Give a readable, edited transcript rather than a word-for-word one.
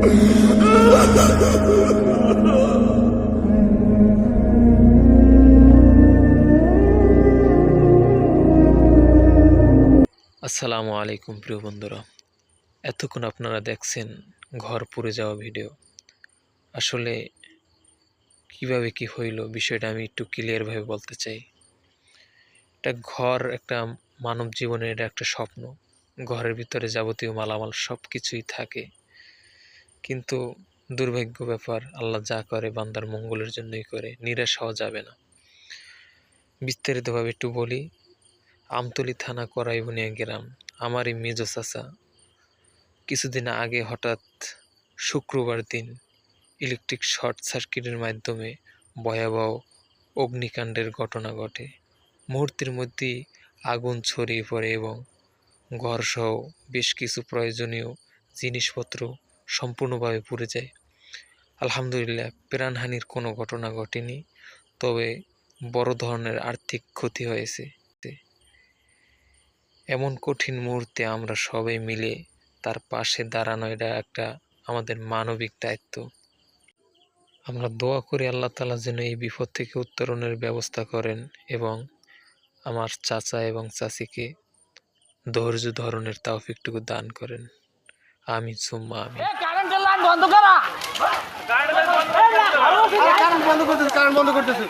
আসসালামু আলাইকুম প্রিয় বন্ধুরা, এতক্ষণ আপনারা দেখছেন ঘর পুড়ে যাওয়া ভিডিও। আসলে কিভাবে কি হইল বিষয়টা আমি একটু ক্লিয়ারভাবে বলতে চাই। একটা ঘর একটা মানব জীবনের এটা একটা স্বপ্ন। ঘরের ভিতরে যাবতীয় মালামাল সব কিছুই থাকে, কিন্তু দুর্ভাগ্য ব্যাপার, আল্লাহ যা করে বান্দার মঙ্গলের জন্যই করে, নিরাশ হওয়া যাবে না। বিস্তারিতভাবে একটু বলি। আমতলী থানা করাইবুনিয়া গ্রাম, আমারই মেজো চাচা কিছুদিন আগে হঠাৎ শুক্রবার দিন ইলেকট্রিক শর্ট সার্কিটের মাধ্যমে ভয়াবহ অগ্নিকাণ্ডের ঘটনা ঘটে। মুহূর্তের মধ্যেই আগুন ছড়িয়ে পড়ে এবং ঘরসহ বেশ কিছু প্রয়োজনীয় জিনিসপত্র সম্পূর্ণভাবে পুড়ে যায়। আলহামদুলিল্লাহ প্রাণহানির কোনো ঘটনা ঘটেনি, তবে বড় ধরনের আর্থিক ক্ষতি হয়েছে। এমন কঠিন মুহূর্তে আমরা সবাই মিলে তার পাশে দাঁড়ানো এটা একটা আমাদের মানবিক দায়িত্ব। আমরা দোয়া করি আল্লাহ তাআলা যেন এই বিপদ থেকে উত্তরণের ব্যবস্থা করেন এবং আমার চাচা এবং চাচিকে ধৈর্য ধারণের তৌফিকটুকু দান করেন। আমিন সুম্মা আমিন। কারেন্ট বন্ধ করতেছে।